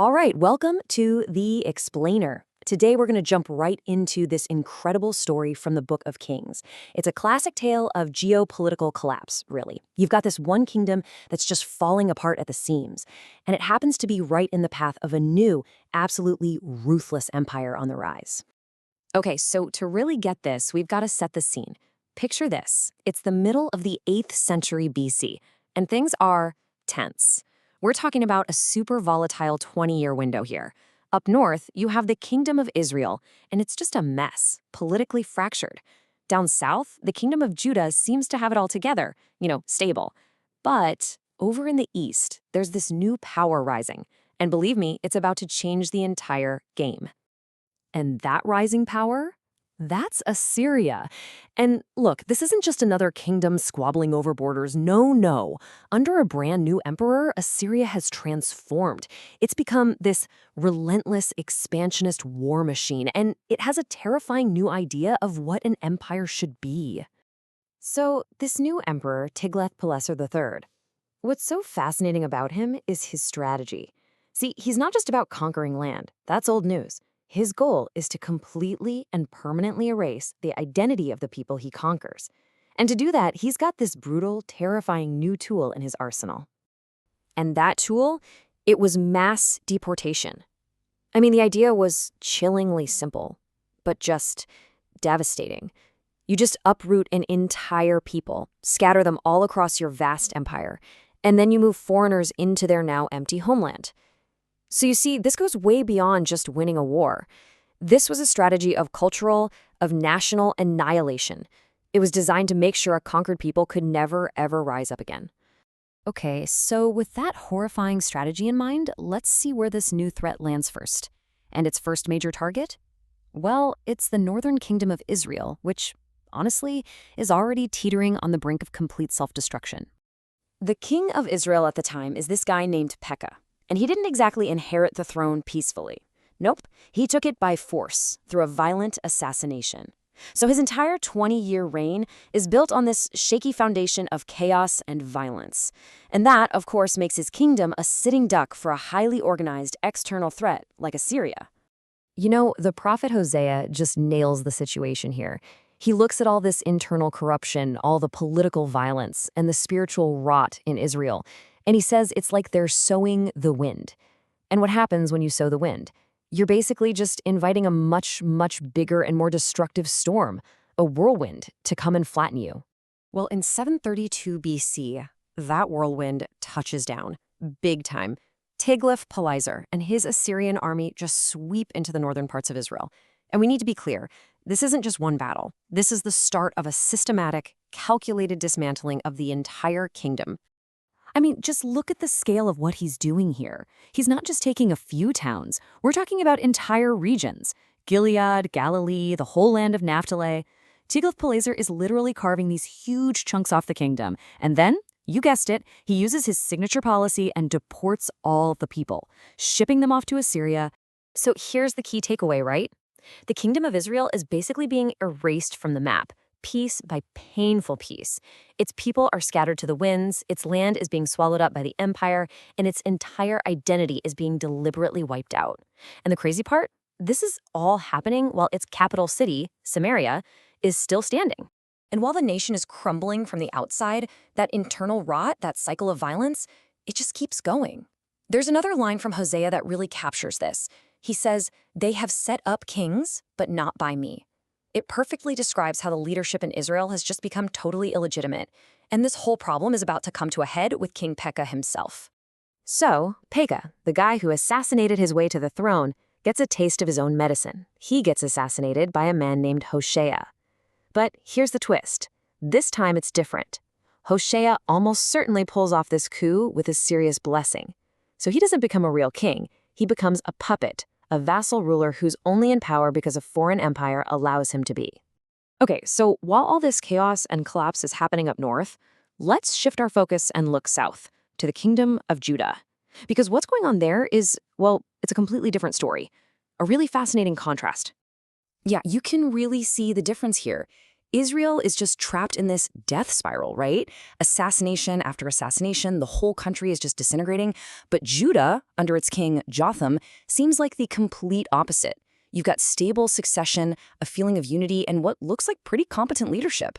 All right, welcome to The Explainer. Today we're going to jump right into this incredible story from the Book of Kings. It's a classic tale of geopolitical collapse, really. You've got this one kingdom that's just falling apart at the seams, and it happens to be right in the path of a new, absolutely ruthless empire on the rise. Okay, so to really get this, we've got to set the scene. Picture this. It's the middle of the 8th century BC, and things are tense. We're talking about a super volatile 20-year window here. Up north, you have the Kingdom of Israel, and it's just a mess, politically fractured. Down south, the Kingdom of Judah seems to have it all together, stable. But over in the east, there's this new power rising. And believe me, it's about to change the entire game. And that rising power? That's Assyria. And look, this isn't just another kingdom squabbling over borders. No. Under a brand new emperor, Assyria has transformed. It's become this relentless, expansionist war machine, and it has a terrifying new idea of what an empire should be. So, this new emperor, Tiglath-Pileser III, what's so fascinating about him is his strategy. See, he's not just about conquering land. That's old news. His goal is to completely and permanently erase the identity of the people he conquers. And to do that, he's got this brutal, terrifying new tool in his arsenal. And that tool, it was mass deportation. I mean, the idea was chillingly simple, but just devastating. You just uproot an entire people, scatter them all across your vast empire, and then you move foreigners into their now empty homeland. So you see, this goes way beyond just winning a war. This was a strategy of cultural, of national annihilation. It was designed to make sure a conquered people could never, ever rise up again. Okay, so with that horrifying strategy in mind, let's see where this new threat lands first. And its first major target? Well, it's the northern kingdom of Israel, which, honestly, is already teetering on the brink of complete self-destruction. The king of Israel at the time is this guy named Pekah. And he didn't exactly inherit the throne peacefully. Nope, he took it by force, through a violent assassination. So his entire 20-year reign is built on this shaky foundation of chaos and violence. And that, of course, makes his kingdom a sitting duck for a highly organized external threat like Assyria. The prophet Hosea just nails the situation here. He looks at all this internal corruption, all the political violence, and the spiritual rot in Israel, and he says it's like they're sowing the wind. And what happens when you sow the wind? You're basically just inviting a much, much bigger and more destructive storm, a whirlwind, to come and flatten you. Well, in 732 BC, that whirlwind touches down, big time. Tiglath-Pileser and his Assyrian army just sweep into the northern parts of Israel. And we need to be clear, this isn't just one battle. This is the start of a systematic, calculated dismantling of the entire kingdom. I mean, just look at the scale of what he's doing here. He's not just taking a few towns. We're talking about entire regions. Gilead, Galilee, the whole land of Naphtali. Tiglath-Pileser is literally carving these huge chunks off the kingdom. And then, you guessed it, he uses his signature policy and deports all the people, shipping them off to Assyria. So here's the key takeaway, right? The kingdom of Israel is basically being erased from the map, piece by painful piece. Its people are scattered to the winds, its land is being swallowed up by the empire, and its entire identity is being deliberately wiped out. And the crazy part? This is all happening while its capital city, Samaria, is still standing. And while the nation is crumbling from the outside, that internal rot, that cycle of violence, it just keeps going. There's another line from Hosea that really captures this. He says, "They have set up kings, but not by me." It perfectly describes how the leadership in Israel has just become totally illegitimate, and this whole problem is about to come to a head with King Pekah himself. So, Pekah, the guy who assassinated his way to the throne, gets a taste of his own medicine. He gets assassinated by a man named Hoshea. But here's the twist. This time it's different. Hoshea almost certainly pulls off this coup with a serious blessing. So he doesn't become a real king. He becomes a puppet, a vassal ruler who's only in power because a foreign empire allows him to be. Okay, so while all this chaos and collapse is happening up north, let's shift our focus and look south, to the kingdom of Judah. Because what's going on there is, well, it's a completely different story. A really fascinating contrast. Yeah, you can really see the difference here. Israel is just trapped in this death spiral, right? Assassination after assassination, the whole country is just disintegrating. But Judah, under its king Jotham, seems like the complete opposite. You've got stable succession, a feeling of unity, and what looks like pretty competent leadership.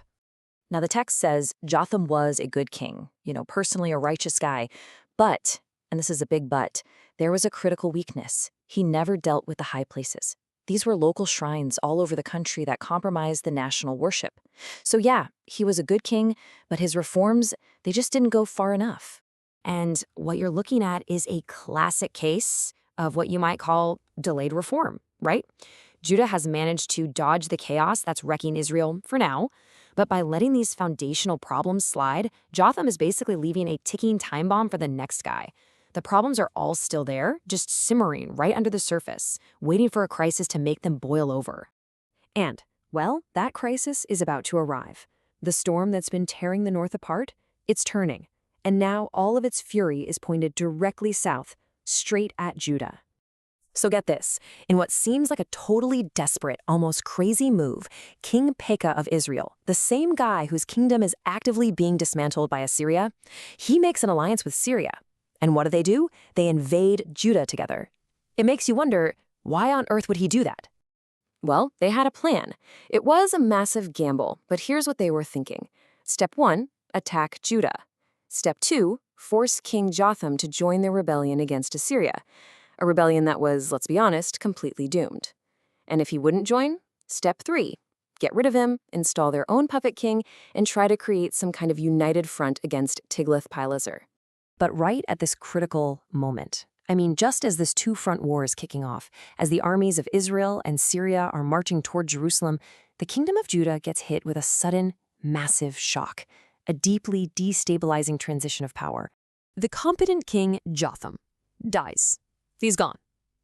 Now, the text says Jotham was a good king, personally a righteous guy. But, and this is a big but, there was a critical weakness. He never dealt with the high places. These were local shrines all over the country that compromised the national worship. So yeah, he was a good king, but his reforms, they just didn't go far enough. And what you're looking at is a classic case of what you might call delayed reform, right? Judah has managed to dodge the chaos that's wrecking Israel for now, but by letting these foundational problems slide, Jotham is basically leaving a ticking time bomb for the next guy. The problems are all still there, just simmering right under the surface, waiting for a crisis to make them boil over. And, well, that crisis is about to arrive. The storm that's been tearing the north apart, it's turning. And now all of its fury is pointed directly south, straight at Judah. So get this, in what seems like a totally desperate, almost crazy move, King Pekah of Israel, the same guy whose kingdom is actively being dismantled by Assyria, he makes an alliance with Syria. And what do? They invade Judah together. It makes you wonder, why on earth would he do that? Well, they had a plan. It was a massive gamble, but here's what they were thinking. Step 1, attack Judah. Step 2, force King Jotham to join their rebellion against Assyria. A rebellion that was, let's be honest, completely doomed. And if he wouldn't join, step 3, get rid of him, install their own puppet king, and try to create some kind of united front against Tiglath-Pileser. But right at this critical moment, just as this two-front war is kicking off, as the armies of Israel and Syria are marching toward Jerusalem, the kingdom of Judah gets hit with a sudden, massive shock, a deeply destabilizing transition of power. The competent king Jotham dies. He's gone.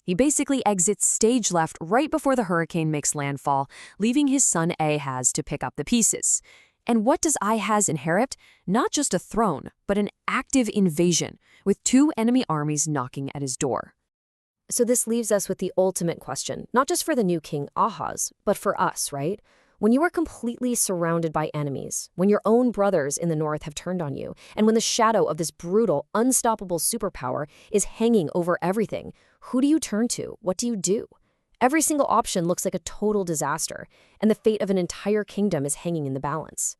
He basically exits stage left right before the hurricane makes landfall, leaving his son Ahaz to pick up the pieces. And what does Ahaz inherit? Not just a throne, but an active invasion, with 2 enemy armies knocking at his door. So this leaves us with the ultimate question, not just for the new king Ahaz, but for us, right? When you are completely surrounded by enemies, when your own brothers in the north have turned on you, and when the shadow of this brutal, unstoppable superpower is hanging over everything, who do you turn to? What do you do? Every single option looks like a total disaster, and the fate of an entire kingdom is hanging in the balance.